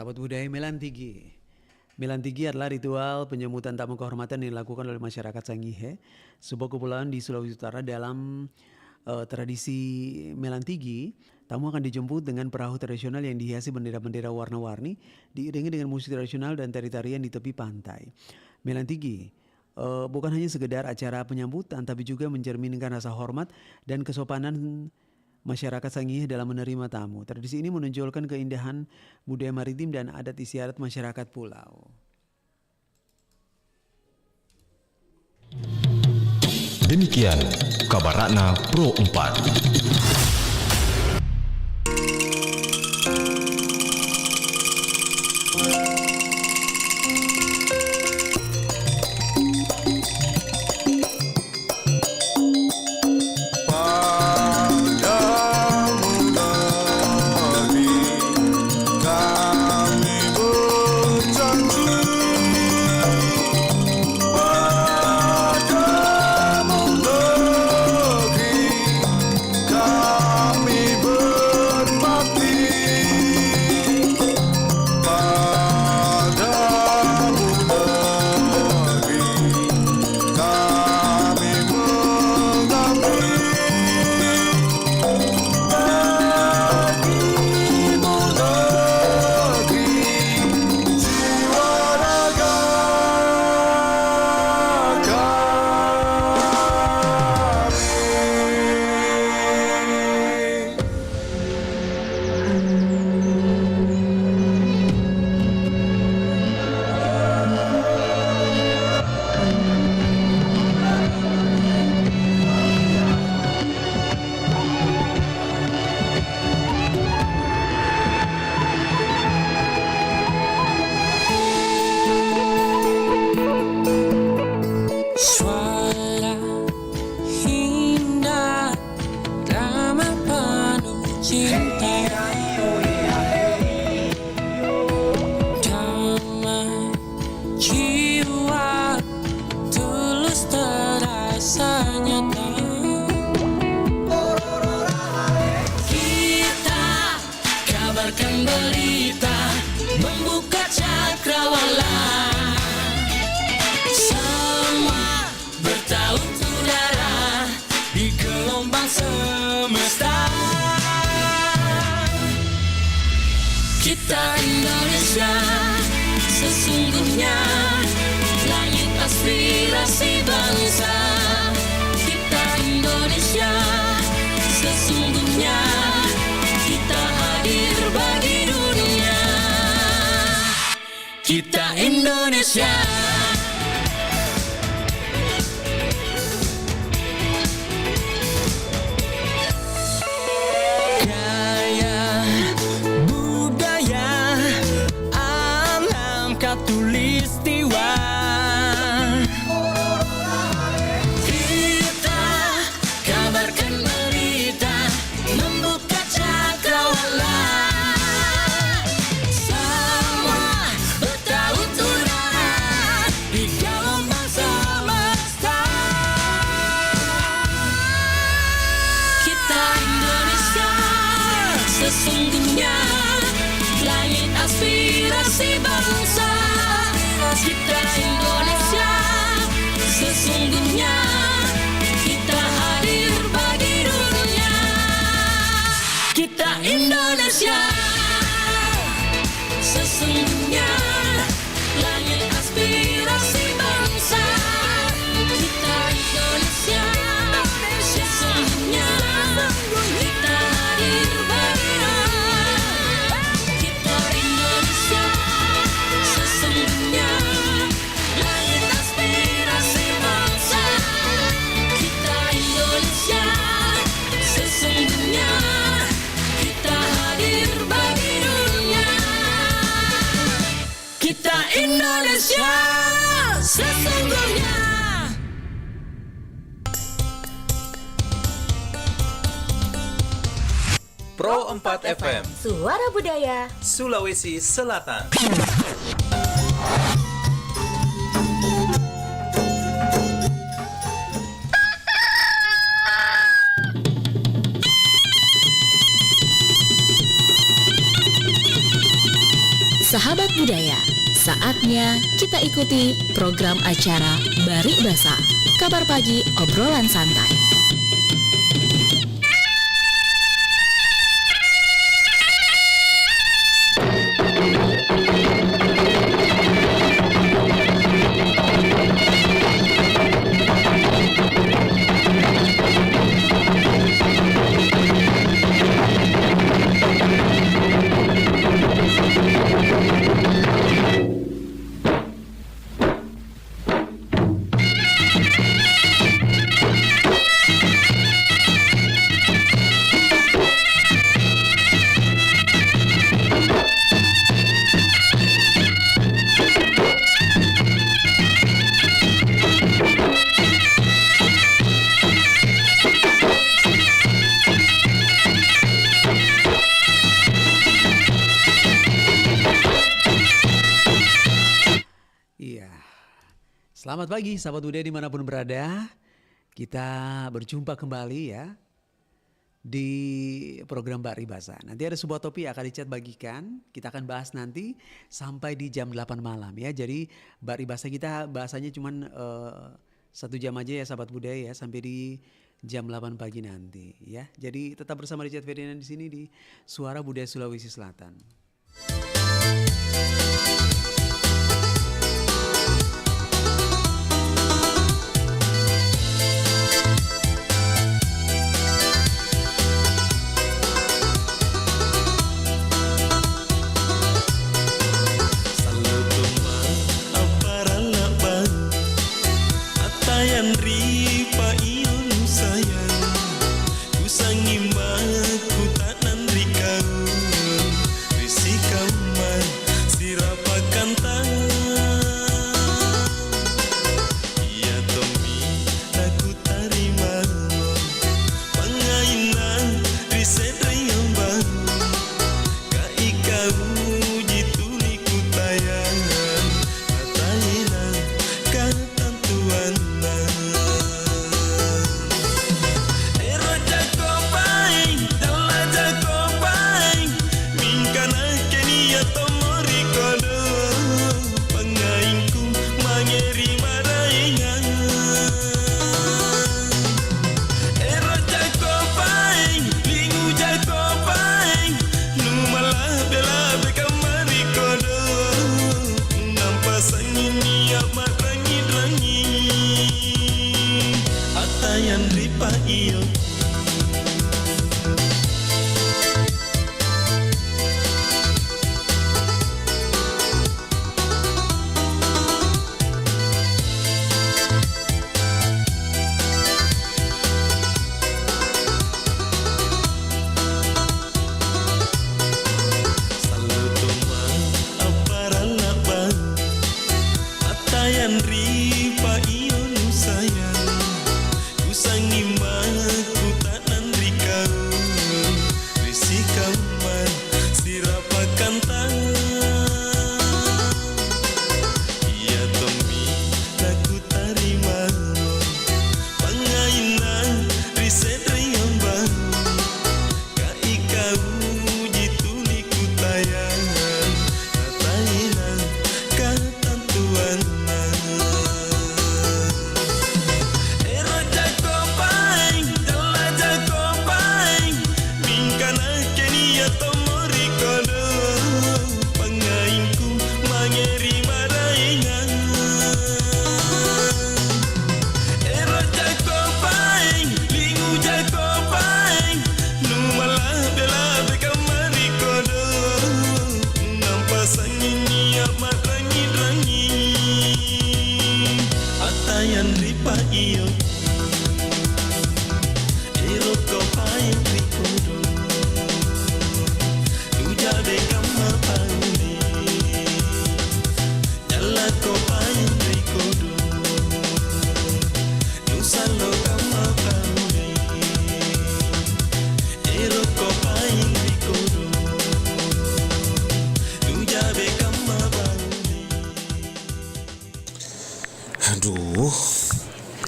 Sahabat budaya Melantigi. Melantigi adalah ritual penyambutan tamu kehormatan yang dilakukan oleh masyarakat Sangihe, sebuah kepulauan di Sulawesi Utara. Dalam tradisi Melantigi, tamu akan dijemput dengan perahu tradisional yang dihiasi bendera-bendera warna-warni, diiringi dengan musik tradisional dan tari-tarian di tepi pantai. Melantigi bukan hanya sekedar acara penyambutan, tapi juga mencerminkan rasa hormat dan kesopanan masyarakat Sangihe dalam menerima tamu. Tradisi ini menonjolkan keindahan budaya maritim dan adat istiadat masyarakat pulau. Demikian kabar Ratna Pro 4. Kita Indonesia, sesungguhnya langit aspirasi bangsa. Kita Indonesia, sesungguhnya kita hadir bagi dunia. Kita Indonesia. Tulistiwa kita kabarkan berita, membuka cakrawala. Semua bertaut udara di gelombang semesta. Kita Indonesia, sesungguhnya langit aspirasi bangsa. Kita Indonesia, sesungguhnya kita hadir bagi dunia. Kita Indonesia, sesungguhnya langit aspirasi bangsa. Kita Indonesia, sesungguhnya kita hadir bagi dunia. Kita Indonesia, sesungguhnya langit aspirasi bangsa. Kita Indonesia, sesungguhnya kita hadir bagi dunia. Kita Indonesia, sesungguhnya. Pro 4 FM, Suara Budaya Sulawesi Selatan. Sobat Budaya, saatnya kita ikuti program acara Barik Basa, kabar pagi obrolan santai. Selamat pagi sahabat budaya dimanapun berada. Kita berjumpa kembali ya di program Barik Basa. Nanti ada sebuah topik yang akan dicat bagikan. Kita akan bahas nanti sampai di jam 8 malam ya. Jadi Barik Basa kita bahasanya cuma 1 jam aja ya sahabat budaya ya, sampai di jam 8 pagi nanti ya. Jadi tetap bersama Richard Ferdinand di sini di Suara Budaya Sulawesi Selatan.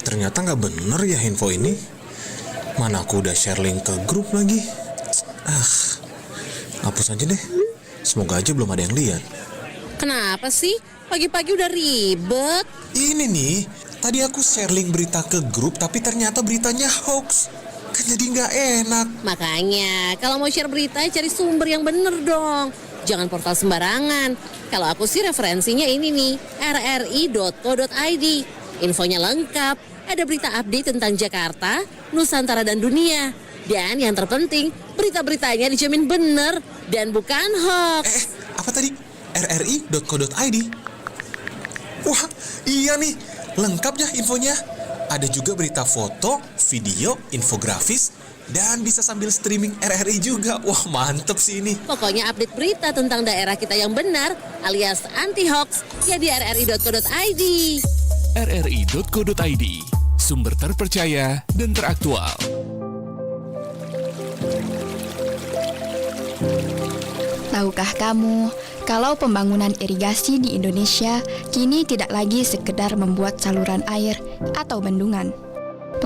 Ternyata nggak bener ya info ini. Mana aku udah share link ke grup lagi. Hapus aja deh. Semoga aja belum ada yang lihat. Kenapa sih? Pagi-pagi udah ribet. Ini nih, tadi aku share link berita ke grup tapi ternyata beritanya hoax. Kan jadi nggak enak. Makanya, kalau mau share berita, cari sumber yang bener dong. Jangan portal sembarangan. Kalau aku sih referensinya ini nih, rri.co.id. Infonya lengkap, ada berita update tentang Jakarta, Nusantara, dan dunia. Dan yang terpenting, berita-beritanya dijamin bener dan bukan hoax. Apa tadi? rri.co.id. Wah, iya nih, lengkap ya infonya. Ada juga berita foto, video, infografis, dan bisa sambil streaming RRI juga. Wah, mantep sih ini. Pokoknya update berita tentang daerah kita yang benar alias anti-hoax ya di rri.co.id. rri.co.id, sumber terpercaya dan teraktual. Tahukah kamu, kalau pembangunan irigasi di Indonesia kini tidak lagi sekedar membuat saluran air atau bendungan.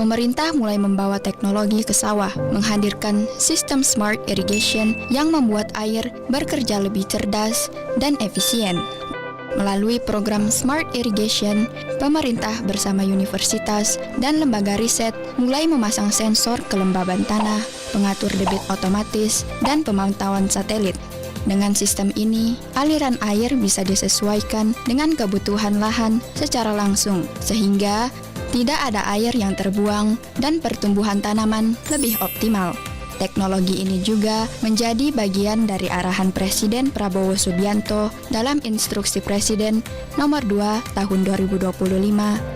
Pemerintah mulai membawa teknologi ke sawah, menghadirkan sistem smart irrigation yang membuat air bekerja lebih cerdas dan efisien. Melalui program Smart Irrigation, pemerintah bersama universitas dan lembaga riset mulai memasang sensor kelembaban tanah, pengatur debit otomatis, dan pemantauan satelit. Dengan sistem ini, aliran air bisa disesuaikan dengan kebutuhan lahan secara langsung, sehingga tidak ada air yang terbuang dan pertumbuhan tanaman lebih optimal. Teknologi ini juga menjadi bagian dari arahan Presiden Prabowo Subianto dalam Instruksi Presiden Nomor 2 Tahun 2025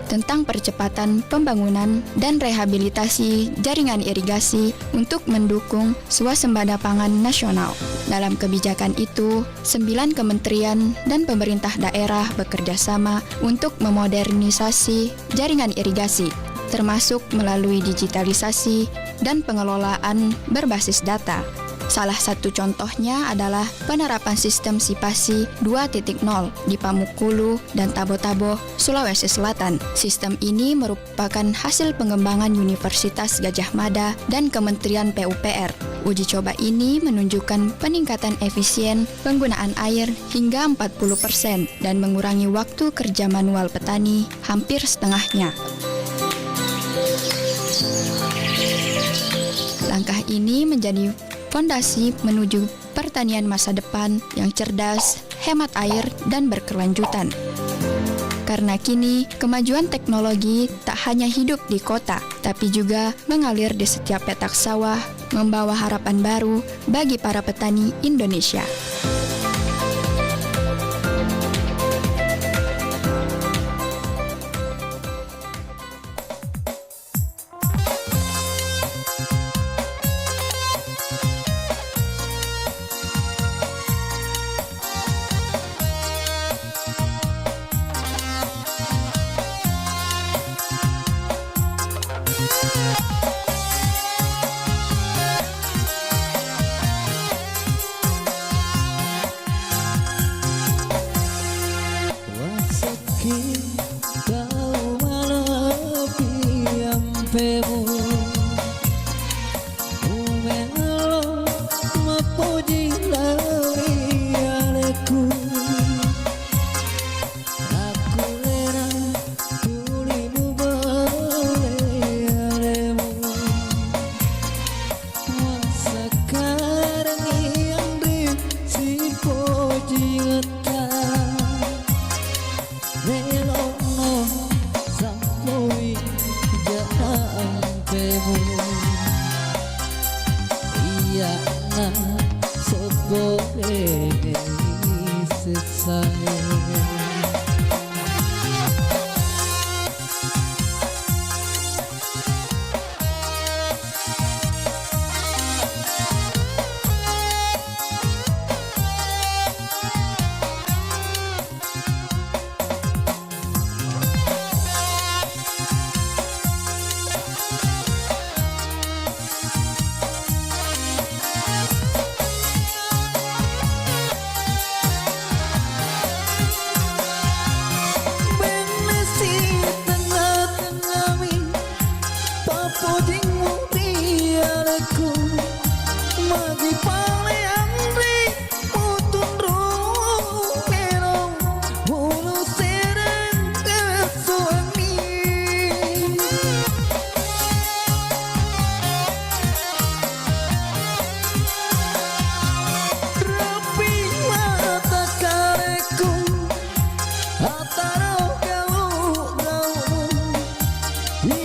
tentang percepatan pembangunan dan rehabilitasi jaringan irigasi untuk mendukung swasembada pangan nasional. Dalam kebijakan itu, 9 kementerian dan pemerintah daerah bekerja sama untuk memodernisasi jaringan irigasi, termasuk melalui digitalisasi dan pengelolaan berbasis data. Salah satu contohnya adalah penerapan sistem Sipasi 2.0 di Pamukulu dan Tabo-Tabo, Sulawesi Selatan. Sistem ini merupakan hasil pengembangan Universitas Gadjah Mada dan Kementerian PUPR. Uji coba ini menunjukkan peningkatan efisien penggunaan air hingga 40% dan mengurangi waktu kerja manual petani hampir setengahnya. Langkah ini menjadi fondasi menuju pertanian masa depan yang cerdas, hemat air, dan berkelanjutan. Karena kini, kemajuan teknologi tak hanya hidup di kota, tapi juga mengalir di setiap petak sawah, membawa harapan baru bagi para petani Indonesia.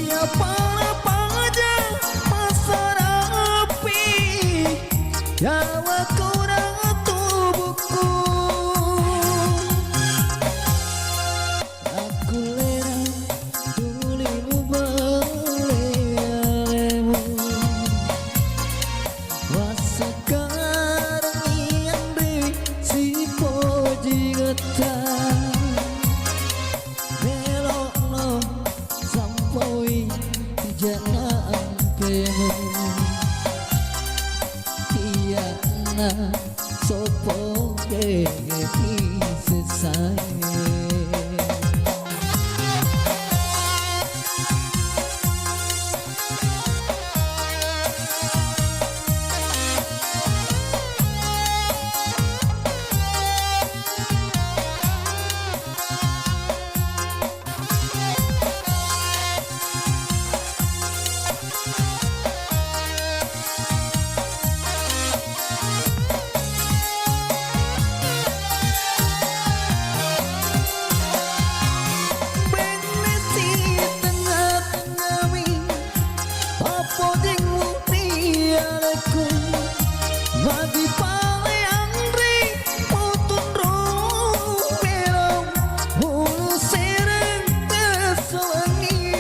Ia para pajak pasar api Jawa kurang tubuhku Aku lera tulimu belemu Wasakarang yang di si poji getah Melokno sampoi jangan pemu Iya na sopo gege selesai Bagi pale angri putun rumerong Hulu sereng kesewangi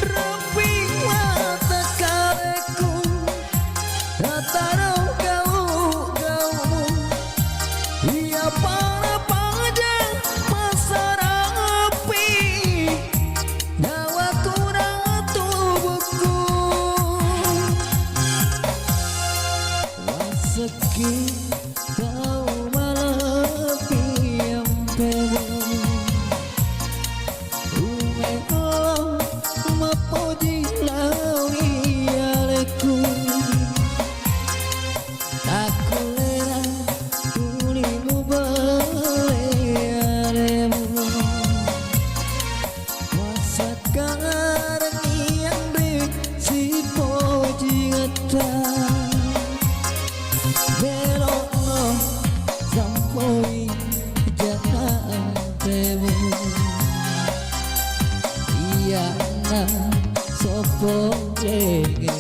Rapi mata kareku Ratarau gau-gaumu Ia para pajak pasar api Nyawa kurang tubuhku Waseki kau malapi yang pewo Umeo mapoji lawi aleku Aku lera tulimu belemu Wasakarang yang di si poji getah Belokno sampoi jangan temu Iya na sopo gege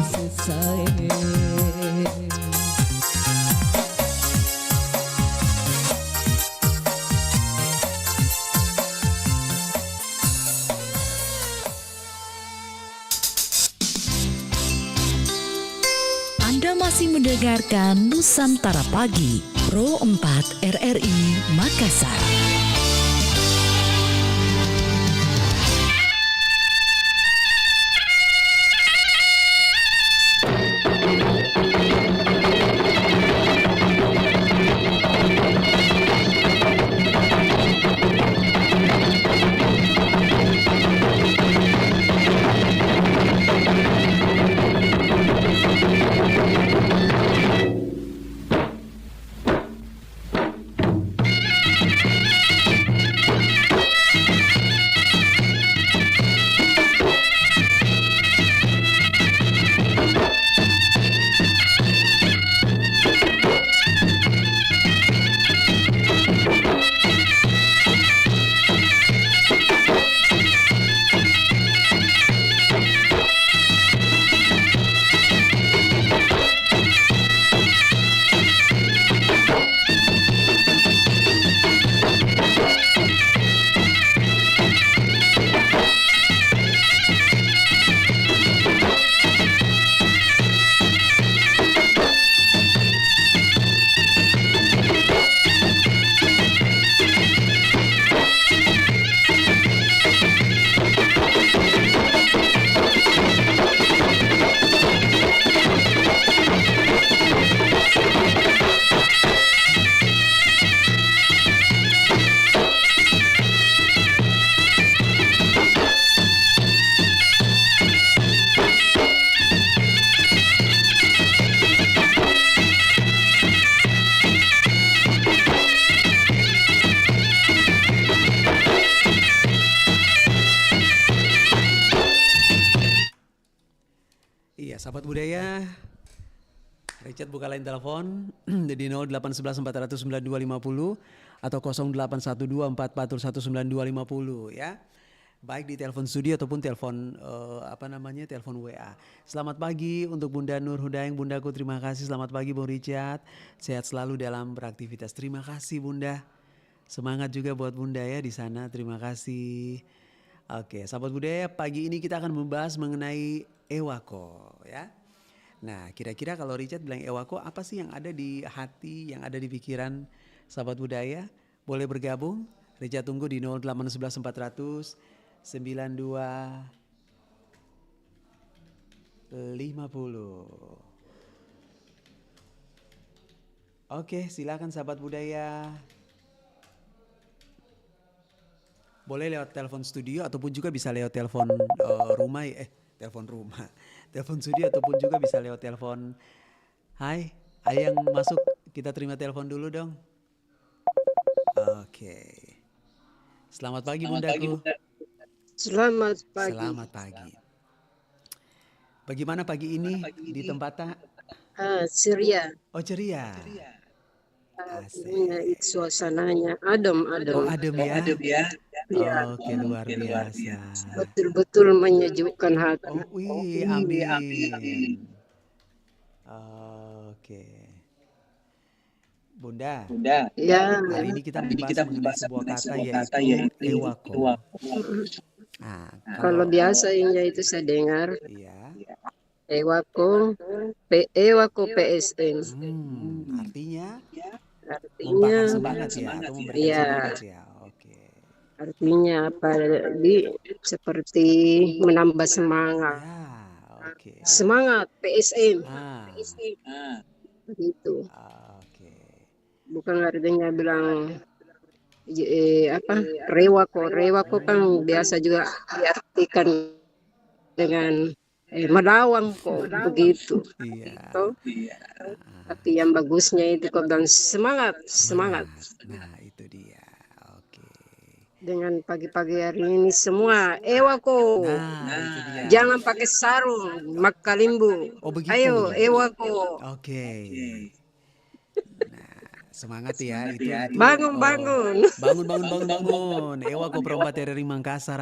selesai Anda masih mendengarkan Nusantara Pagi, Pro 4 RRI Makassar. Sahabat budaya, Richard buka line telepon di 0811 400 9250 atau 0812 44 19250 ya. Baik di telepon studio ataupun telepon telepon WA. Selamat pagi untuk Bunda Nur Hudaeng, Bundaku, terima kasih. Selamat pagi Bung Richard. Sehat selalu dalam beraktivitas. Terima kasih Bunda. Semangat juga buat Bunda ya di sana. Terima kasih. Oke, sahabat budaya, pagi ini kita akan membahas mengenai Ewako ya. Nah, kira-kira kalau Richard bilang Ewako, apa sih yang ada di hati, yang ada di pikiran sahabat budaya? Boleh bergabung? Richard tunggu di 0811 400 9250. Oke, silakan sahabat budaya. Boleh lewat telepon studio ataupun juga bisa lewat telepon rumah telepon studio ataupun juga bisa lewat telepon. Hai, ayo yang masuk kita terima telepon dulu dong. Oke. Selamat pagi Bundaku. Selamat pagi. Selamat pagi. Bagaimana pagi ini di tempatnya? Ceria. Oh ceria. Ini suasananya adem. Oh adem ya. Ya. Oke, luar biasa. Betul-betul menyejukkan hati. Oh, wih, amin. Oke. Bunda. Ya. Hari ini kita membahas mengenai sebuah kata yaitu Ewako. Nah, Kalau biasanya itu saya dengar iya. Ewako PSN. Artinya Artinya semangat ya atau memberikan iya. semangat ya. Oke. Artinya apa? Seperti menambah semangat. Ya, oke. Semangat PSN. Begitu. Oke. Bukan artinya bilang rewako kan biasa juga diartikan dengan melawan kok begitu. Iya. Tapi yang bagusnya itu kok bilang semangat. Nah, itu dia. Oke. Dengan pagi-pagi hari ini semua ewako. Nah, itu dia. Jangan pakai sarung, makalimbu. Oh, begitu. Ayo ewako. Oke. Nah, semangat ya itu. Bangun. Bangun. Ewako perompat dari Mangkasar.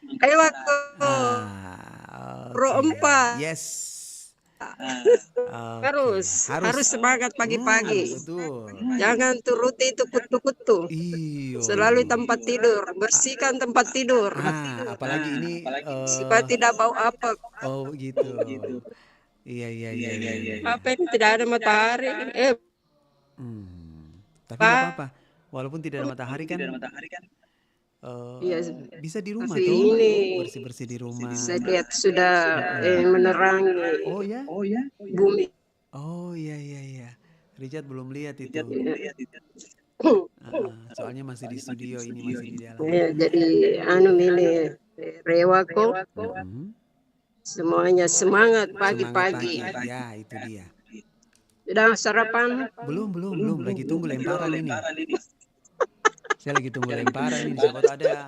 Ewako. Pro 4. Yes. Harus semangat pagi-pagi. Betul. Jangan turuti itu kutu-kutu. Selalu tempat tidur, bersihkan tempat tidur. Apalagi ini supaya tidak bau apa. Oh gitu. Iya. Apa ini tidak ada matahari? Tapi nggak apa-apa. Walaupun tidak ada matahari kan. Iya, bisa di rumah tapi tuh ini bersih di rumah. saya lihat sudah menerangi Oh ya? bumi. Oh iya. Richard belum lihat itu. Soalnya masih di studio ini, masih di dalam. Jadi milih rewako. Semuanya semangat pagi-pagi. Ya itu dia. Sudah sarapan? Belum. Lagi tunggu lemparan ini. Saya lagi tunggu lemparan ini. Siapa tahu ada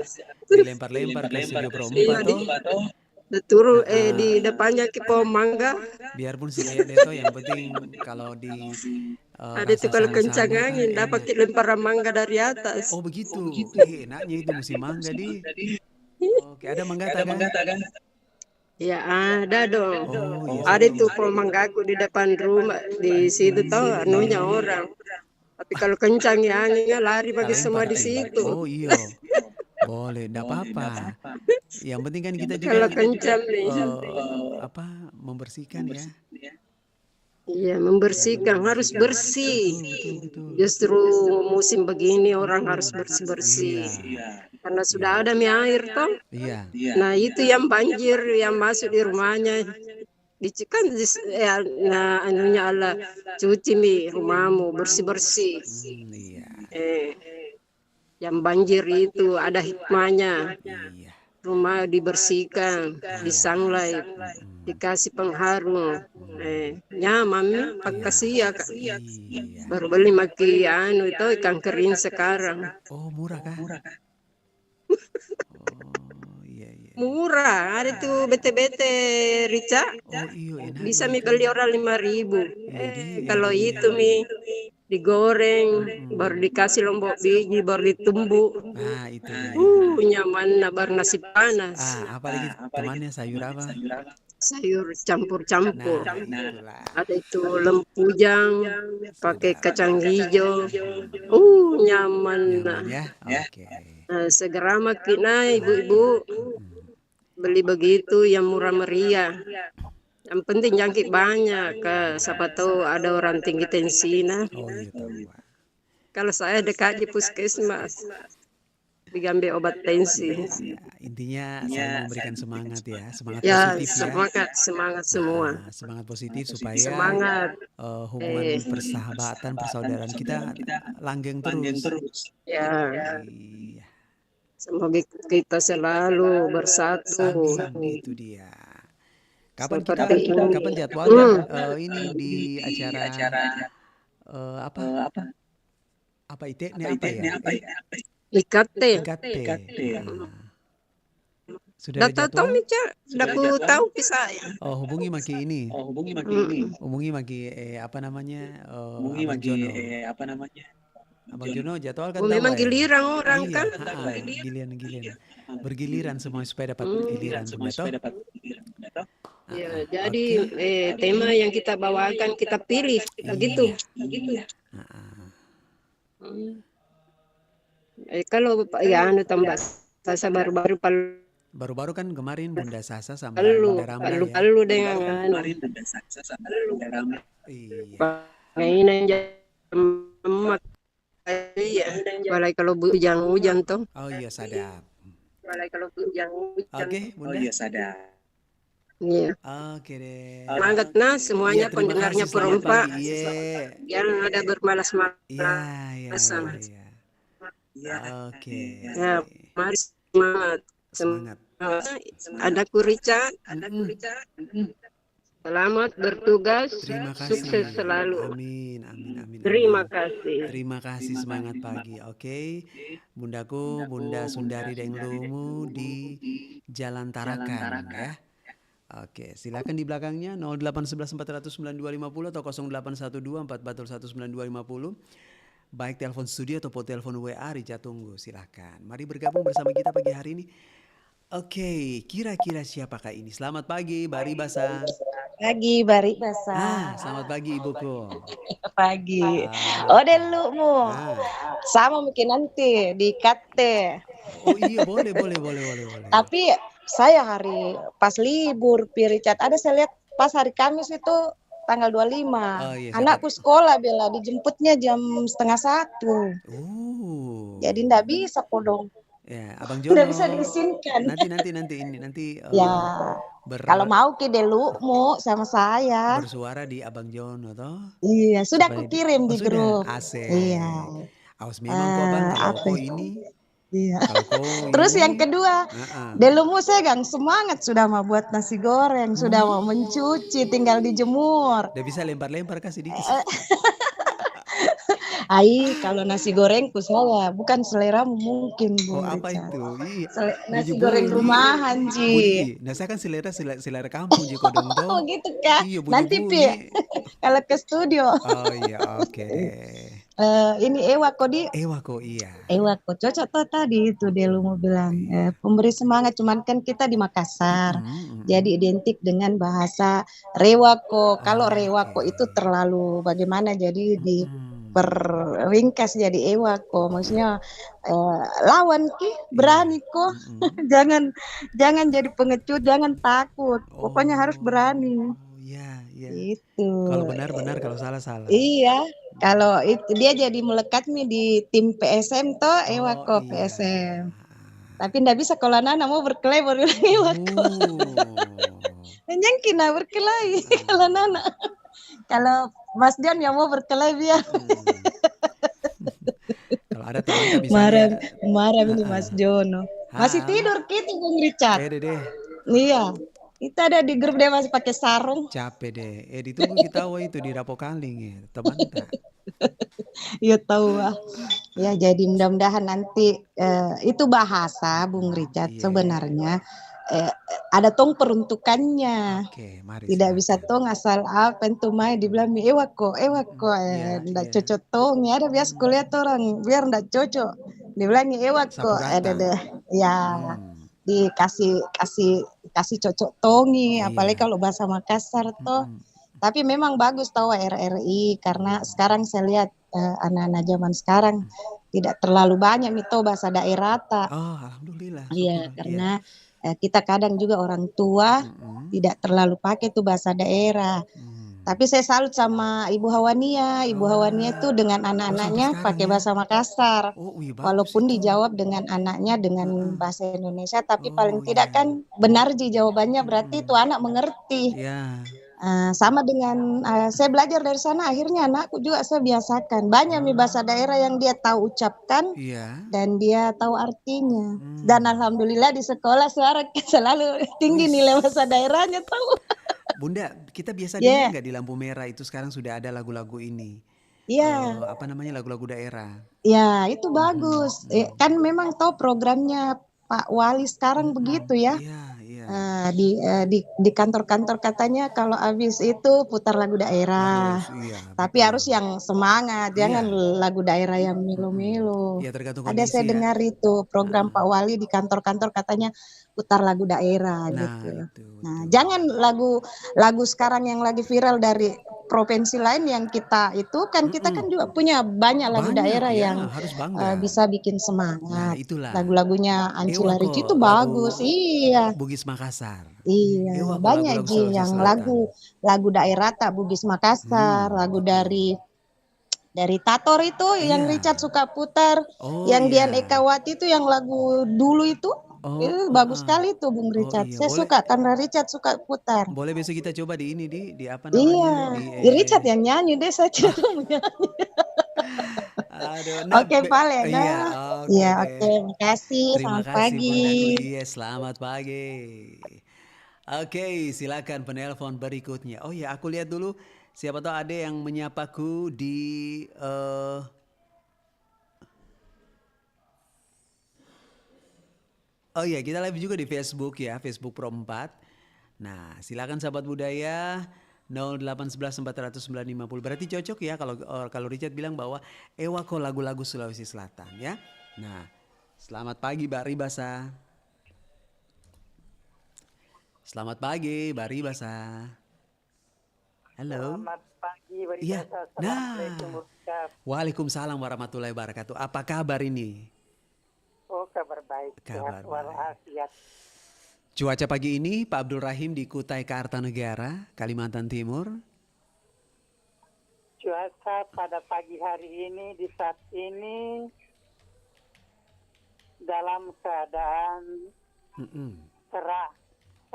dilempar-lempar ke studio Pro 4 toh. Turun di depannya ke pohon mangga. Biarpun si kayak Deto, yang penting kalau di ada itu kalau kencang angin dapat lemparan mangga dari atas. Oh begitu. Enaknya itu musim mangga di. Oke, ada mangga kan? Ya ada dong. Iya. Ada itu pohon manggaku di depan rumah di situ tahu anunya orang. Tapi kalau kencang ya anginnya lari bagi semua di situ. Oh iya. Boleh, enggak apa-apa. Yang penting kan kita juga kalau kencang nih. Membersihkan ya. Iya, membersihkan, harus bersih. Betul. Justru musim begini orang harus bersih-bersih. Karena sudah ada air toh. Iya. Nah, itu yang banjir yang masuk di rumahnya. Dicikan anunya Allah cuci rumahmu bersih-bersih. Iya. Yang banjir itu ada hikmahnya. Iya. Rumah dibersihkan, disanglai, dikasih pengharum. Nyaman, makasih ya. Baru beli maki itu ikan kering sekarang. Oh, murah kah? Oh, iya. murah. Ada tuh bete-bete rica. Oh iya, enak Bisa gitu. mi beli orang 5.000. Kalau itu mi digoreng, baru dikasih lombok biji, baru ditumbuk. Nah, itu dia. Nyaman baru nasi panas. Apalagi temannya sayur apa? Sayur campur-campur. Nah, itulah. Ada itu lempujang, pakai kacang hijau. Nyaman. Nyaman ya? Oke. Segera makin ibu-ibu beli begitu yang murah meriah. Yang penting jangkit banyak, siapa tahu ada orang tinggi tensi nah. Oh iya tahu. Kalau saya dekat di puskesmas, diambil obat tensi. Ya, intinya saya memberikan semangat ya, semangat Ya, positif semangat semua. semangat positif supaya Semangat. hubungan persahabatan persaudaraan kita langgeng terus. Ya, Iya. semoga kita selalu bersatu. Amin, itu dia. Kapan Seperti ini. kapan jadwalnya ini di acara apa itu? Ini apa ya? IKT. Sudah ada Dah tahu jadwal? Mica, dah ku tahu saya. Oh, hubungi Maki ini. Hubungi Maki apa namanya? Abang Jono. Abang Jono jadwal kan tahu Memang ya? giliran orang Iya, kan. giliran. Bergiliran semua supaya dapat giliran Bunda toh. Ya, jadi tema yang kita bawakan kita pilih begitu. Kalau ya tambah Sasa baru-baru Baru-baru kan kemarin Bunda Sasa sama palu Bunda Ramla ya. palu dengan Iya. mainan emak. Iya, balai kalau hujan toh. Oh iya sadap. Balai kalau hujan. Oke, Bunda. Iya. Oke deh. Semangat nah semuanya Iya, terima pendengarnya kasih, selamat perempat. pagi. Iya. Jangan ada bermalas-malasan. Iya. Oke. Ya, mari semangat. Semangat. Ada Richard. Selamat bertugas. Terima kasih. Sukses selalu. Amin. Terima kasih. Terima kasih, semangat pagi. Oke. Bundaku, Bunda Sundari Denglumu di Jalan Tarakan ya. Oke, silakan di belakangnya 0811 400 9250 atau 0812 441 9250. Baik telepon studio ataupun telepon WA, Rica tunggu, silakan. Mari bergabung bersama kita pagi hari ini. Oke, kira-kira siapakah ini? Selamat pagi, Bari Basa. Pagi, Bari Basa. Selamat pagi, Ibuku. Pagi. Ode lu mu. Sama mungkin nanti di KT. Oh iya, boleh. Tapi saya hari pas libur Piricat ada saya lihat pas hari Kamis itu tanggal 25. Iya, Anakku sekolah bela dijemputnya jam 12:30. Jadi ndak bisa podong. Ya, Abang Jono. Ndak bisa diizinkan. Nanti ya. Kalau mau ke delu mu sama saya. Bersuara di Abang Jono toh? Iya, sudah aku kirim di grup. Asik. Iya. Awas memang kok Bang kalau kok ini. Iya. Kalau Terus yang kedua, delumu saya gang semangat sudah mau buat nasi goreng, sudah mau mencuci, tinggal dijemur. Udah bisa lempar-lempar kasih dikit. Ai, kalau nasi gorengku saya bukan selera mungkin Bu. Oh, apa itu? Iya. Nasi goreng rumahan, Ji. Nah, saya kan selera kampung Ji kodong toh. Oh, gitu Kak. Iya, nanti Pi kalau ke studio. Oh iya, oke. Ini Ewako iya. Ewako cocok tuh tadi itu dia lu mau bilang pemberi semangat, cuman kan kita di Makassar. Jadi identik dengan bahasa Rewako. Kalau Rewako itu terlalu bagaimana, jadi diperringkas jadi Ewako. Maksudnya lawan ki, berani kok. jangan jadi pengecut, jangan takut. Pokoknya harus berani. Iya. Itu. Kalau benar, kalau salah. Iya. Kalau itu dia jadi melekat nih di tim PSM toh, Ewako PSM. Tapi ndak bisa kalau anak mau berkelahi baru Ewako. Yang kena berkelahi kalau anak. Kalau Mas Dian yang mau berkelahi biar. Kalau ada teman misalnya. Marah ini Mas Jono. Masih tidur gitu Bung Richard. Iya. Kita ada di grup dia masih pakai sarung. Capek deh. Ditunggu kita itu di Rapokaling ya, teman tak. Iya tahu ah. Ya jadi mudah-mudahan nanti itu bahasa Bung Richard sebenarnya ada tong peruntukannya. Oke, mari Tidak silakan. bisa tong asal apa itu mai dibilang ewako Iya, ndak iya. cocok tong ya ada biasa kuliah orang biar ndak cocok dibilang ewako Sapu rata. deh ya dikasih kasih kasih cocok tongi apalagi Iya. kalau bahasa Makassar toh. Mm-mm. Tapi memang bagus tahu RRI karena sekarang saya lihat anak-anak zaman sekarang tidak terlalu banyak mito bahasa daerah tak. Oh, alhamdulillah. Iya, Syukur. karena kita kadang juga orang tua tidak terlalu pakai tuh bahasa daerah. Tapi saya salut sama Ibu Hawania. Ibu Hawania itu dengan anak-anaknya pakai bahasa Makassar. Walaupun dijawab dengan anaknya dengan bahasa Indonesia, tapi paling tidak kan benar Ji jawabannya berarti itu anak mengerti. Iya. Sama dengan saya belajar dari sana akhirnya anakku juga saya biasakan banyak nih bahasa daerah yang dia tahu ucapkan dan dia tahu artinya dan alhamdulillah di sekolah suara selalu tinggi nilai bahasa daerahnya tahu. Bunda, kita biasa dengar nggak di lampu merah itu sekarang sudah ada lagu-lagu ini? Iya. Apa namanya lagu-lagu daerah? Ya itu bagus. Kan memang tahu programnya Pak Wali sekarang begitu ya. Di kantor-kantor katanya kalau habis itu putar lagu daerah. Tapi harus yang semangat, jangan lagu daerah yang melo-melo. Ya, tergantung Ada kondisi saya dengar itu program Pak Wali di kantor-kantor katanya putar lagu daerah gitu. Nah, jangan lagu sekarang yang lagi viral dari provinsi lain yang kita itu kan kita kan juga punya banyak lagu daerah yang bisa bikin semangat. Lagu-lagunya Ancila Ricci itu bagus, iya. Bugis Makassar. Iya, banyak Ji yang lagu daerah tak Bugis Makassar, lagu dari Tator itu yang Richard suka putar, yang Dian Ekawati itu yang lagu dulu itu. Bagus sekali tuh Bung Richard. Saya suka karena Richard suka putar. Boleh besok kita coba di ini di apa namanya? Iya, Richard yang nyanyi deh saya tidak menyanyi. Oke, Pak Lena. Iya, oke, makasih. Selamat pagi. Iya, selamat pagi. Oke, silakan penelpon berikutnya. Oh ya, aku lihat dulu siapa tahu ada yang menyapaku di Oh iya, kita live juga di Facebook ya, Facebook Pro 4. Nah, silakan sahabat budaya 0811 400 950. Berarti cocok ya kalau Richard bilang bahwa ewako lagu-lagu Sulawesi Selatan ya. Nah, selamat pagi Mbak Ribasa. Selamat pagi Mbak Ribasa. Halo. Selamat pagi Mbak Ribasa. Iya. Assalamualaikum. Waalaikumsalam warahmatullahi wabarakatuh. Apa kabar ini? Oh, kabar baik. Kabar walafiat. Cuaca pagi ini Pak Abdul Rahim di Kutai Kartanegara, Kalimantan Timur. Cuaca pada pagi hari ini di saat ini dalam keadaan cerah.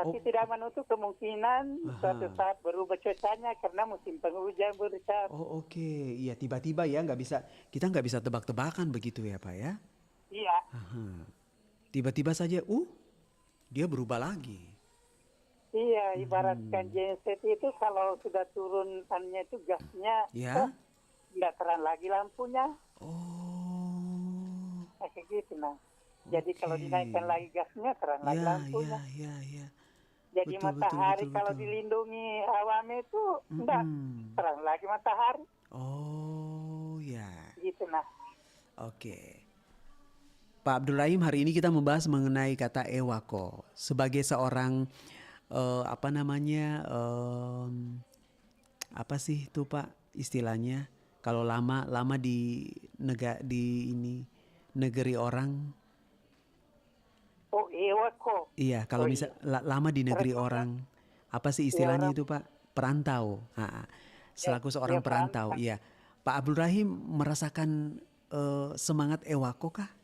Tapi tidak menutup kemungkinan suatu saat berubah cuacanya karena musim penghujan berita. Oh oke, iya tiba-tiba ya kita nggak bisa tebak-tebakan begitu ya Pak ya? Iya. Tiba-tiba saja, dia berubah lagi. Iya, ibaratkan genset itu kalau sudah turunannya itu gasnya, tidak terang lagi lampunya. Kayak gitu nah. Jadi kalau dinaikkan lagi gasnya terang lagi lampunya. Iya. Jadi matahari kalau dilindungi awannya itu enggak terang lagi matahari. Oh ya. Gitu nah. Oke. Pak Abdul Rahim, hari ini kita membahas mengenai kata ewako sebagai seorang apa sih itu Pak istilahnya kalau lama di negeri orang. Oh, ewako. Iya, kalau lama di negeri orang, apa sih istilahnya itu Pak? Perantau. Selaku seorang perantau, iya. Pak Abdul Rahim merasakan semangat ewako kah?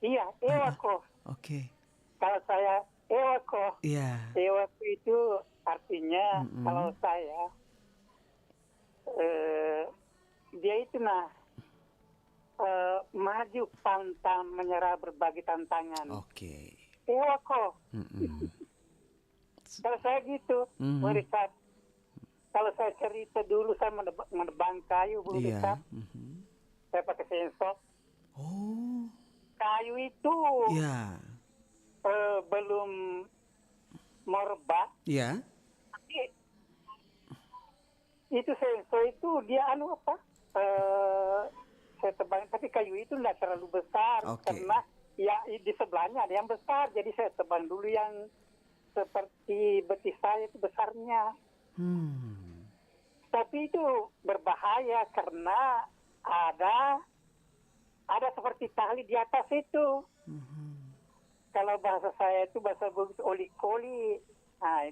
Iya, ewako. Oke. Kalau saya ewako. Iya. Ewako itu artinya kalau saya dia itu maju pantang menyerah berbagai tantangan. Oke. Ewako. Kalau saya gitu, meriset. Kalau saya cerita dulu saya menebang kayu, Bung Richard. Saya pakai sensor. Oh. Kayu itu belum merebak. Ya. Tapi itu senso itu dia saya tebang, tapi kayu itu tidak terlalu besar karena ya di sebelahnya ada yang besar, jadi saya tebang dulu yang seperti betis saya itu besarnya. Tapi itu berbahaya karena ada seperti tali di atas itu. Kalau bahasa saya itu bahasa Bugis oli-koli. Nah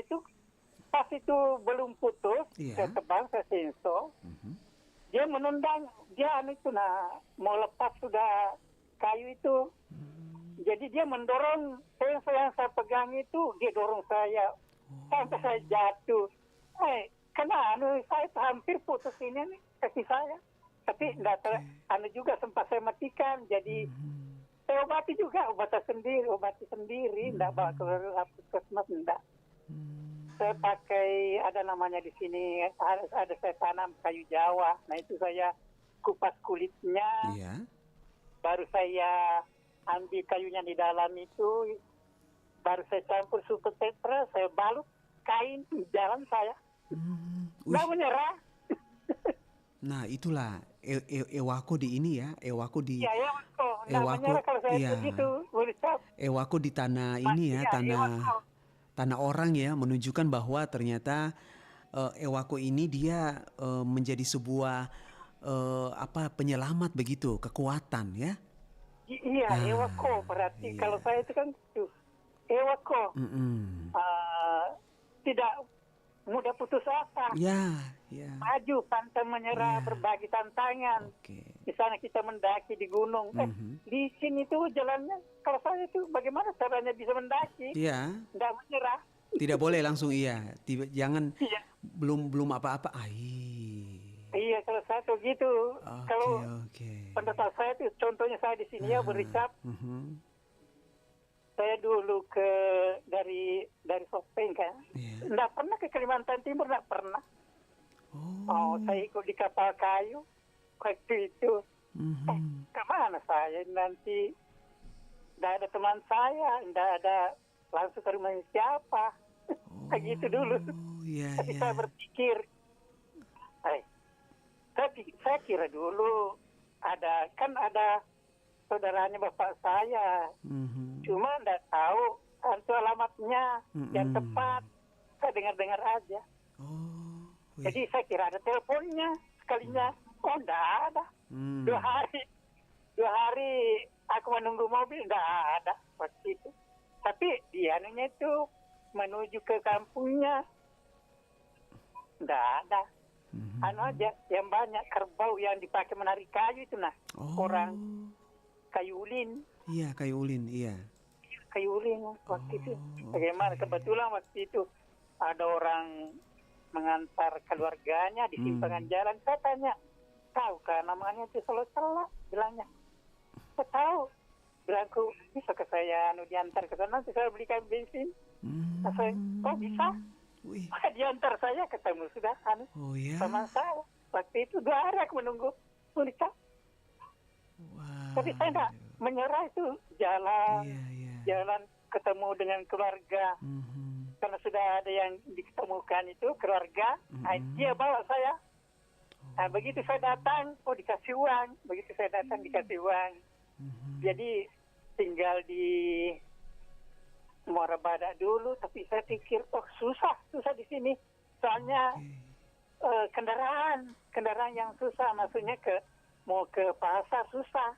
itu pas itu belum putus, saya tebang, saya senso. Dia menendang, dia mau lepas sudah kayu itu. Jadi dia mendorong senso yang saya pegang itu, dia dorong saya sampai saya jatuh. Karena saya hampir putus ini kaki saya. Tapi juga sempat saya matikan. Jadi saya obati juga, obati sendiri, enggak bawa ke puskesmas, enggak. Saya pakai, ada namanya di sini, ada saya tanam kayu Jawa. Nah itu saya kupas kulitnya, baru saya ambil kayunya di dalam itu, baru saya campur super tetra, saya balut kain di jalan saya. Nggak menyerah. Nah itulah Ewako di ini ya, Ewako di Ewako, Ewako di tanah ini ya, tanah orang ya, menunjukkan bahwa ternyata Ewako ini dia menjadi sebuah penyelamat begitu, kekuatan ya. Iya, Ewako berarti kalau saya itu kan Ewako tidak mudah putus asa. Maju, pantang menyerah, berbagi tantangan. Misalnya kita mendaki di gunung, di sini tuh jalannya, kalau saya itu bagaimana caranya bisa mendaki? Tidak menyerah. Tidak boleh langsung jangan belum apa-apa. Iya, kalau saya tuh gitu. Kalau pendapat saya tuh, contohnya saya di sini ya bericap. Saya dulu dari Sopeng kan, nggak pernah ke Kalimantan Timur, nggak pernah. Saya ikut di kapal kayu waktu itu. Kemana saya nanti? Nggak ada teman saya, nggak ada langsung ke rumah siapa. Kayak gitu dulu. Tapi saya berpikir, saya kira dulu ada saudaranya bapak saya. Cuma nggak tahu itu alamatnya yang tepat. Saya dengar-dengar aja. Jadi saya kira ada teleponnya sekalinya. Nggak ada. 2 hari aku menunggu mobil, nggak ada waktu itu. Tapi dia itu menuju ke kampungnya, nggak ada. Aja yang banyak kerbau yang dipakai menarik kayu itu orang kayu ulin. Iya, kayu ulin, kayu ulin waktu itu. Bagaimana kebetulan waktu itu ada orang mengantar keluarganya di simpangan jalan. Saya tanya, tahu kan namanya itu Selo-Sela? Bilangnya, saya tahu. Bilangku, bisa ke saya diantar ke sana, nanti saya belikan bensin. Saya, bisa? Diantar saya ketemu sudah sama saya. Waktu itu 2 hari aku menunggu menikah. Tapi saya enggak menyerah, itu jalan ketemu dengan keluarga. Karena sudah ada yang diketemukan itu keluarga, dia bawa saya. Begitu saya datang, dikasih uang. Begitu saya datang dikasih uang. Jadi tinggal di Muara Badak dulu, tapi saya pikir susah di sini. Soalnya kendaraan yang susah, maksudnya mau ke pasar susah.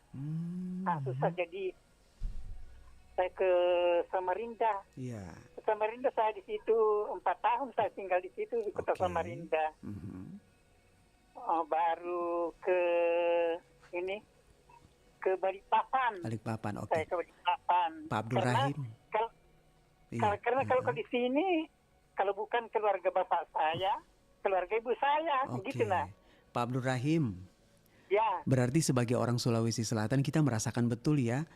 Susah, jadi saya ke Samarinda. Ke Samarinda saya di situ 4 tahun saya tinggal di situ di kota Samarinda. Baru ke Balikpapan. Saya ke Balikpapan. Pak Abdul Rahim. Karena kalau di sini, kalau bukan keluarga bapak saya, keluarga ibu saya, gitu Pak Abdul Rahim. Berarti sebagai orang Sulawesi Selatan kita merasakan betul ya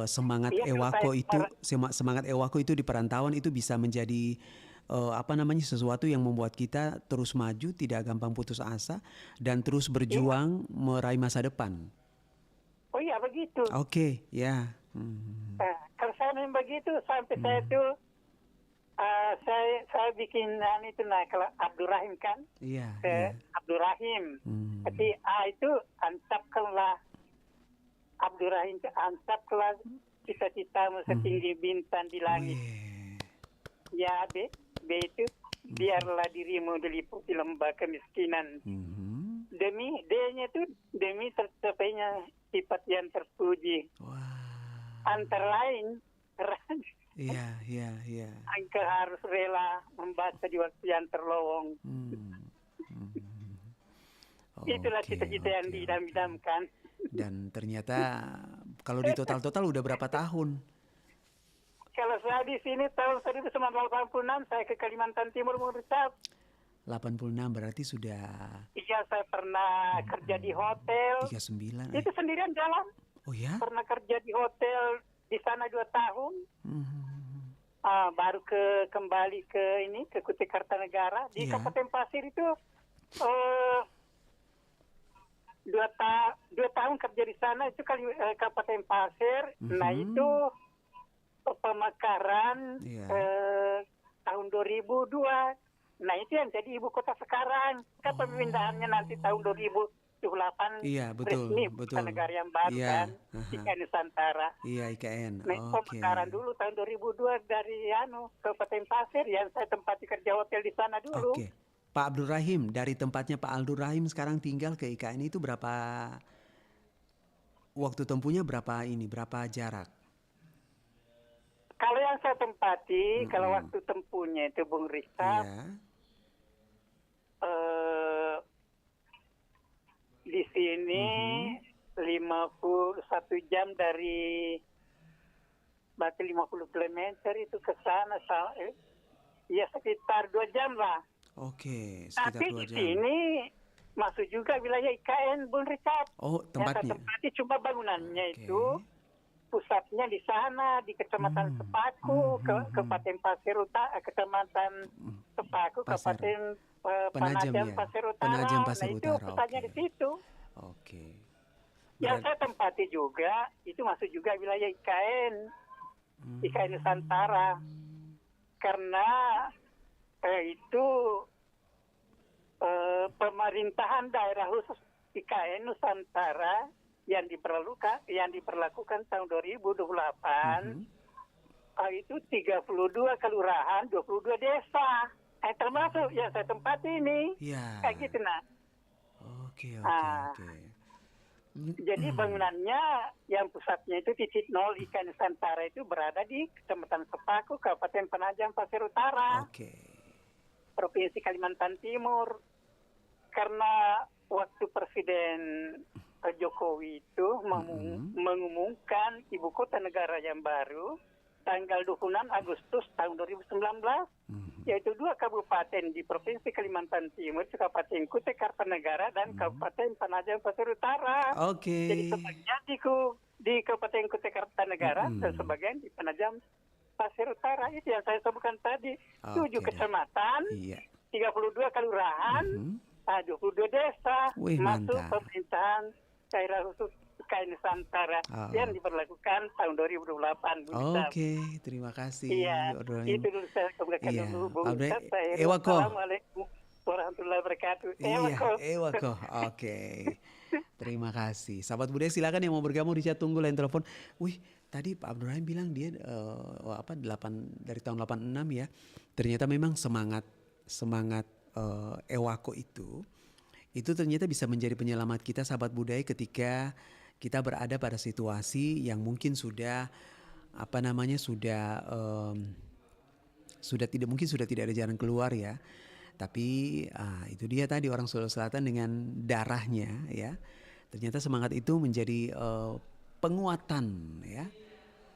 semangat Ewako itu di perantauan itu bisa menjadi sesuatu yang membuat kita terus maju, tidak gampang putus asa dan terus berjuang meraih masa depan. Oh iya begitu. Kalau saya memang begitu sampai saya itu saya bikin itu kalau Abdurrahim kan, Iya. Abdurrahim. Tapi itu antapkanlah Abdurrahim, antapkanlah cita-citamu setinggi bintang di langit. Ya B itu biarlah dirimu diliputi lembah kemiskinan. Demi D-nya itu demi tercapainya sifat yang terpuji. Antara lain, Iya. engkau harus rela membaca di waktu yang terlowong. Itulah cita-cita yang didam-damkan. Dan ternyata kalau di total udah berapa tahun? Kalau saya di sini tahun 1986 saya ke Kalimantan Timur mengucap. 86 berarti sudah. Iya, saya pernah kerja di hotel. 39. Itu sendirian jalan. Oh ya? Pernah kerja di hotel di sana 2 tahun. Baru kembali ke Kutai Kartanegara di Kabupaten Pasir itu 2 tahun kerja di sana itu Kabupaten Pasir. Nah itu pemekaran tahun 2002. Nah itu yang jadi ibu kota sekarang. Kan pemindahannya nanti tahun 2028. Iya, betul. Negara yang baru kan. IKN Nusantara. Iya, IKN. Nah, pemekaran dulu tahun 2002 dari Kabupaten Pasir yang saya tempati kerja hotel di sana dulu. Oke. Pak Abdul Rahim, dari tempatnya Pak Abdul Rahim sekarang tinggal ke IKN itu berapa waktu tempuhnya, berapa jarak? Kalau yang saya tempati, kalau waktu tempuhnya itu Bung Rizal, di sini 51 jam dari berarti 50 km itu ke sana, ya sekitar 2 jam lah. Oke, sekitar 2 jam. Tapi di sini masuk juga wilayah IKN Bung Rizal. Oh, tempatnya. Yang saya tempati cuma bangunannya itu. Pusatnya di sana di Kecamatan Sepaku, Kabupaten Pasir Utara, Kecamatan Sepaku, Kabupaten Penajam Pasir Utara. Penajam Pasir Utara. Itu pusatnya di situ. Oke. Yang saya tempati juga itu masuk juga wilayah IKN Nusantara. Karena itu pemerintahan daerah khusus IKN Nusantara yang diperlakukan tahun 2028 itu 32 kelurahan, 22 desa. Termasuk yang saya tempati ini. Kayak gitu Oke. Jadi bangunannya yang pusatnya itu titik 0 IKN Nusantara itu berada di Kecamatan Sepaku, Kabupaten Penajam Pasir Utara. Provinsi Kalimantan Timur. Karena waktu Presiden Jokowi itu mengumumkan ibu kota negara yang baru tanggal 26 Agustus tahun 2019, yaitu 2 kabupaten di Provinsi Kalimantan Timur, Kabupaten Kutai Kartanegara dan Kabupaten Penajam Pasir Utara. Jadi sebagian di Kabupaten Kutai Kartanegara dan sebagian di Penajam Pasir Utara. Itu yang saya sebutkan tadi. 7 kecamatan, 32 kelurahan, 22 desa masuk pemerintahan daerah khusus IKN Nusantara yang diberlakukan tahun 2028. Oke, terima kasih. Iya, itu dulu saya kemukakan dulu Bung Ustaz. Assalamualaikum warahmatullahi wabarakatuh. Ewako. Oke. Terima kasih. Sahabat budaya silakan yang mau bergabung di chat, tunggu line telepon. Tadi Pak Abdurrahim bilang dia dari tahun 86 ya. Ternyata memang semangat Ewako itu ternyata bisa menjadi penyelamat kita sahabat budaya ketika kita berada pada situasi yang mungkin sudah tidak ada jalan keluar ya. Tapi itu dia tadi orang Sulawesi Selatan dengan darahnya ya. Ternyata semangat itu menjadi penguatan ya.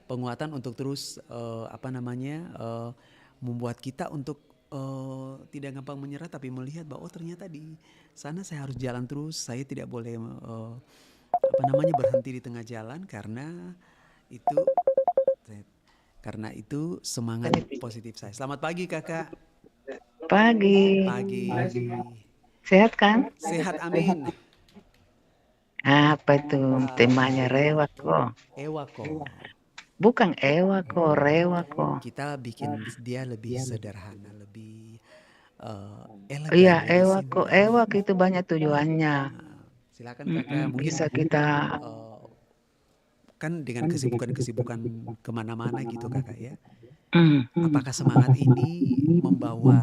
Penguatan untuk terus membuat kita untuk tidak gampang menyerah, tapi melihat bahwa ternyata di sana saya harus jalan terus, saya tidak boleh berhenti di tengah jalan karena itu semangat positif saya. Selamat pagi Kakak. Pagi. Sehat kan? Sehat, amin. Apa itu temanya Ewako? Bukan ewa kok, rewa kok. Kita bikin dia lebih sederhana, lebih Iya, elegan, lebih ewak simpel. itu banyak tujuannya. Silakan kakak, mungkin Bisa kita, kan dengan kesibukan-kesibukan kemana-mana gitu kakak ya. mm, Apakah semangat ini membawa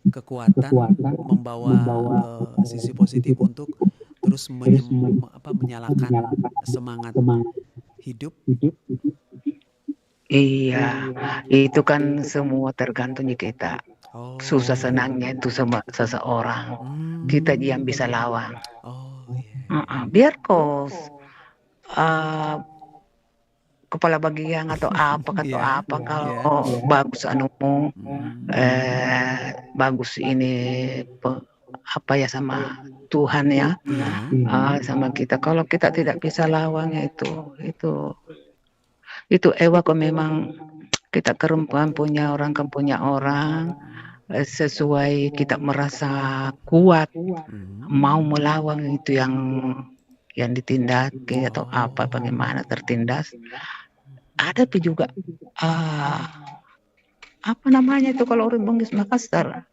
kekuatan, membawa sisi positif untuk terus menyalakan semangat hidup? iya, itu kan semua tergantung di kita. Susah senangnya itu sama seseorang. Kita yang bisa lawan. Biar kok kepala bagian atau apa kalau bagus anumu bagus ini apa ya sama Tuhan ya sama kita. Kalau kita tidak bisa lawannya itu ewa kok memang kita perempuan punya orang kan punya orang sesuai kita merasa kuat mau melawan itu yang ditindaki atau apa bagaimana tertindas. Ada juga apa namanya itu kalau orang Bugis Makassar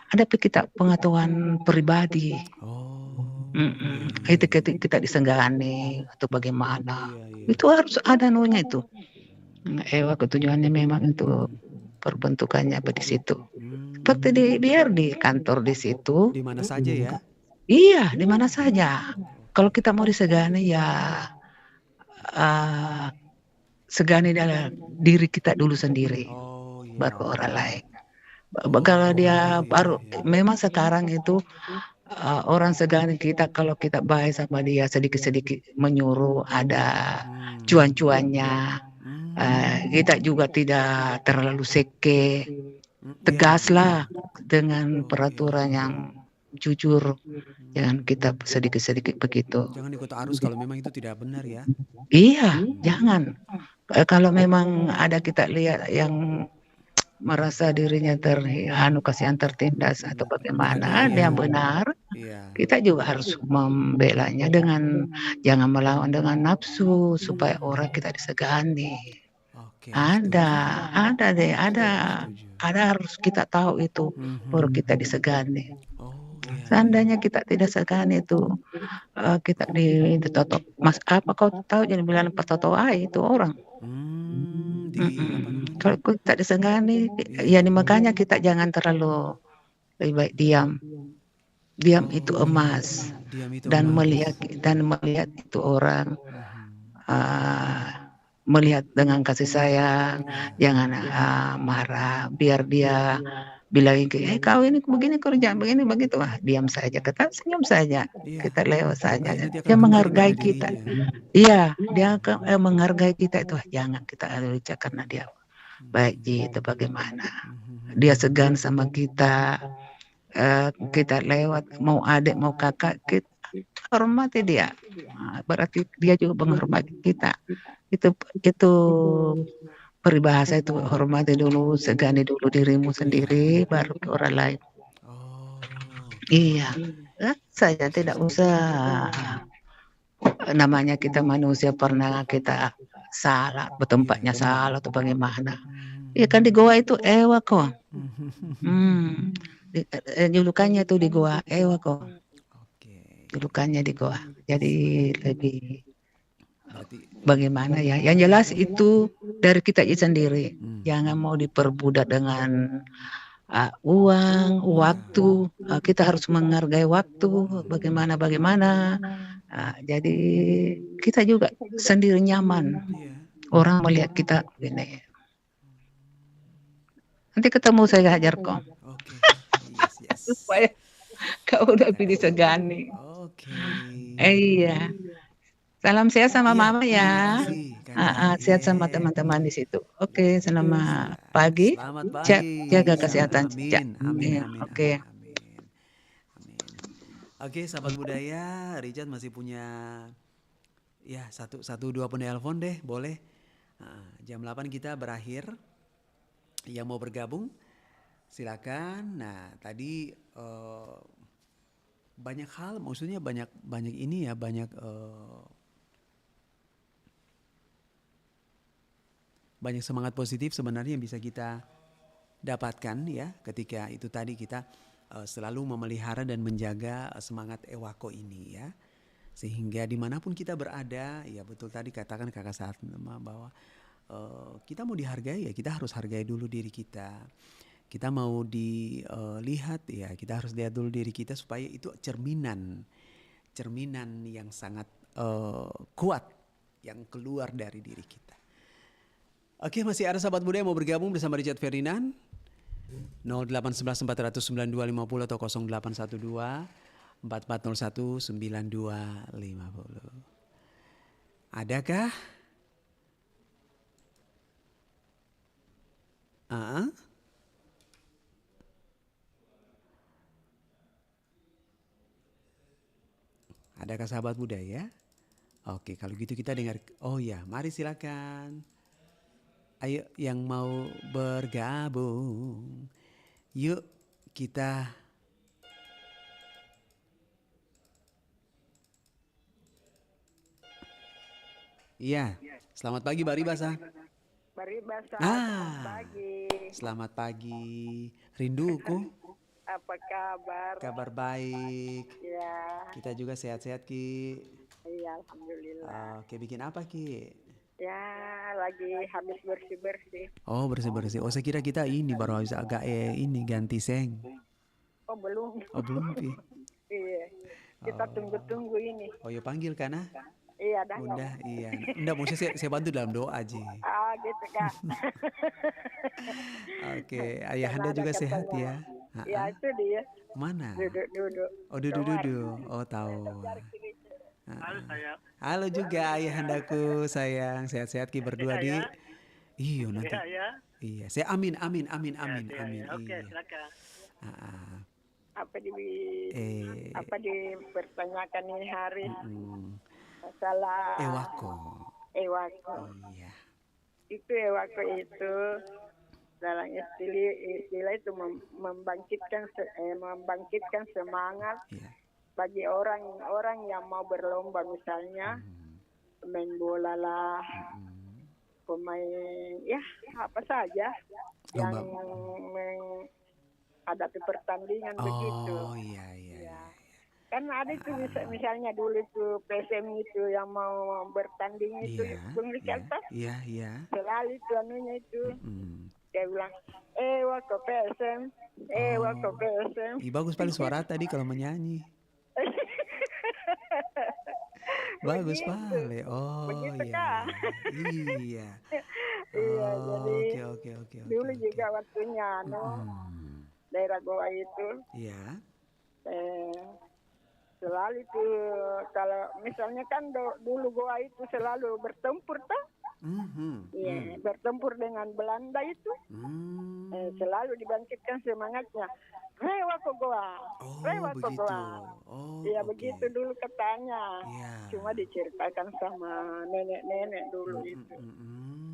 ada kita pengetahuan pribadi. Itu kita disenggani atau bagaimana itu harus ada nunya itu. Ewa ketujuannya memang itu perbentukannya di situ. Seperti biar di kantor di situ. Di mana saja ya? Iya, di mana saja. Kalau kita mau disegani ya segani dalam diri kita dulu sendiri, baru orang lain. Kalau dia baru, memang sekarang itu orang segani kita kalau kita baik sama dia sedikit-sedikit menyuruh ada cuan-cuannya. Kita juga tidak terlalu seke, tegaslah dengan peraturan yang jujur, jangan kita sedikit-sedikit begitu. Jangan ikut arus kalau memang itu tidak benar ya. Iya, jangan. Kalau memang ada kita lihat yang merasa dirinya kasihan tertindas atau bagaimana dia benar, kita juga harus membelanya dengan jangan melawan dengan nafsu supaya orang kita disegani. Ada harus kita tahu itu baru kita disegani. Seandainya kita tidak segani itu kita ditotok. Mas apa kau tahu jadi bilang petoto itu orang. Kalau kita disegani, ya makanya kita jangan terlalu lebih baik diam. Diam itu emas dan melihat itu orang melihat dengan kasih sayang, jangan marah, biar dia bilang kau ini begini kerja begini begitu diam saja, kita senyum saja, kita lewat saja, dia menghargai kita. Iya, dia menghargai kita itu jangan kita alucak karena dia baik itu bagaimana dia segan sama kita, kita lewat mau adik mau kakak kita hormati dia, berarti dia juga menghormati kita. Itu peribahasa itu, hormati dulu, segani dulu dirimu sendiri baru ke orang lain. Iya, saya tidak usah namanya kita manusia pernah kita salah, bertempatnya salah atau bagaimana. Ya kan di goa itu ewa kok. Julukannya itu di goa ewa kok. Julukannya di goa. Jadi lebih bagaimana ya? Yang jelas itu dari kita sendiri. Jangan mau diperbudak dengan uang, waktu. Kita harus menghargai waktu. Bagaimana. Jadi kita juga sendiri nyaman. Orang melihat kita begini. Nanti ketemu saya hajar kok. Supaya kau udah pilih segani. Iya. Salam sehat sama mama ya. Sehat sama teman-teman di situ. Oke, selamat pagi. Jaga kesehatan. Amin. Oke. Oke, sahabat budaya, Richard masih punya ya dua penelpon deh, boleh. Jam 8 kita berakhir. Yang mau bergabung silakan. Nah, tadi banyak hal, maksudnya banyak ini ya, banyak banyak semangat positif sebenarnya yang bisa kita dapatkan ya ketika itu tadi kita selalu memelihara dan menjaga semangat Ewako ini ya. Sehingga dimanapun kita berada, ya betul tadi katakan Kakak Satma bahwa kita mau dihargai ya kita harus hargai dulu diri kita. Kita mau dilihat ya kita harus lihat dulu diri kita supaya itu cerminan yang sangat kuat yang keluar dari diri kita. Oke, masih ada sahabat muda yang mau bergabung bersama Richard Ferdinand 0811 492 50 atau 0812 4401 9250. Adakah? Adakah sahabat muda ya? Oke, kalau gitu kita dengar. Oh ya, mari silakan. Ayo yang mau bergabung. Yuk kita Iya, selamat pagi Mbak Ribasa. Mbak Ribasa, selamat pagi. Selamat pagi. Rinduku. Apa kabar? Kabar baik. Ya. Kita juga sehat-sehat Ki. Iya, alhamdulillah. Oke, bikin apa Ki? Ya, lagi habis bersih-bersih. Oh, bersih-bersih. Oh, saya kira kita ini baru habis agak ini ganti seng. Oh, belum. Oh, belum Ki. Iya. Kita tunggu-tunggu ini. Oh, ya panggil kan? Iya, dah. Bunda, iya. Enggak, maksudnya saya bantu dalam doa aja. Gitu Kak. Oke, ayahanda juga sehat ya? Ya, itu dia. Mana? Duduk. Oh, duduk. Oh, tahu. Halo sayang. Halo juga ayahandaku sayang, sehat-sehat Ki berdua di. Iya nanti. Iya, saya amin. Oke, silakan. Apa dipertanyakan ini hari? Masalah Ewako. Iya. Itu Ewako itu dalam istilah itu membangkitkan semangat bagi orang yang mau berlomba, misalnya pemain bola lah, pemain ya apa saja yang menghadapi pertandingan begitu. Oh iya. Kan ada itu misalnya dulu itu PSM itu yang mau bertanding itu Bung Richard. Iya. Selalu itu anunya itu. Dia bilang, Ewako PSM. Bagus sekali suara tadi kalau menyanyi. Bagus sekali. Oh iya. Iya. Oke. Dulu juga waktunya daerah Goa itu. Iya. Selalu itu kalau misalnya kan dulu Goa itu selalu bertempur toh. Bertempur dengan Belanda itu. Selalu dibangkitkan semangatnya. Rewako Goa. Iya, begitu dulu katanya. Cuma diceritakan sama nenek-nenek dulu itu.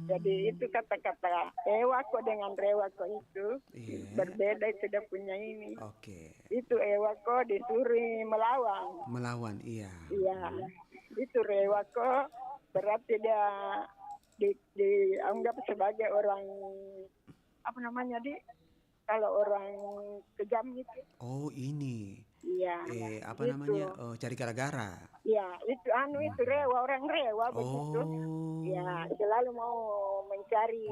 Jadi itu kata-kata Ewako dengan Rewako itu berbeda, itu dia punya ini. Itu Ewako disuruh melawan. Iya. Itu Rewako berarti dia dianggap sebagai orang apa namanya kalau orang kejam gitu. Oh ini. Iya. Apa namanya? Cari gara-gara. Iya, itu itu orang rewa begitu. Ya, selalu mau mencari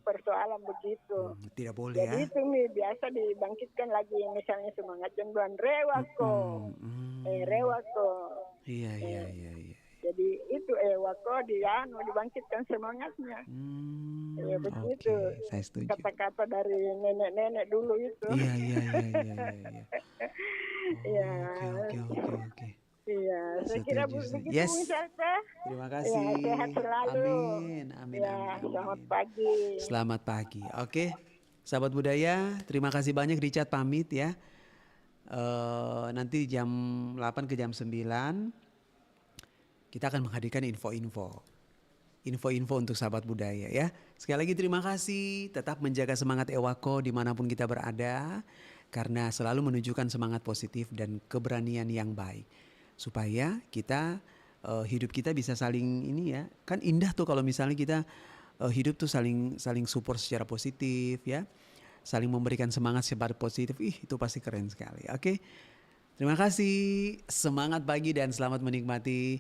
persoalan begitu. Tidak boleh. Jadi itu biasa dibangkitkan lagi misalnya semangat jembuan rewako. Rewako. Iya. Jadi itu Ewako dibangkitkan semangatnya. Begitu. Saya setuju. Kata-kata dari nenek-nenek dulu itu. Iya. Iya. Oke. Iya, saya kira begitu. Yes. Terima kasih. Ya, sehat selalu. Amin. Selamat pagi. Selamat pagi. Oke, sahabat budaya, terima kasih banyak Richard pamit ya. Nanti jam 8 ke jam 9 kita akan menghadirkan info-info untuk sahabat budaya ya. Sekali lagi terima kasih, tetap menjaga semangat Ewako dimanapun kita berada, karena selalu menunjukkan semangat positif dan keberanian yang baik, supaya kita hidup kita bisa saling ini ya. Kan indah tuh kalau misalnya kita hidup tuh saling support secara positif ya. Saling memberikan semangat secara positif. Itu pasti keren sekali. Oke. Terima kasih. Semangat pagi dan selamat menikmati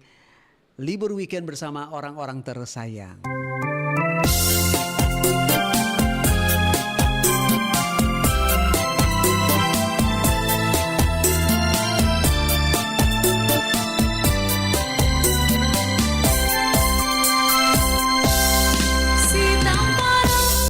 libur weekend bersama orang-orang tersayang.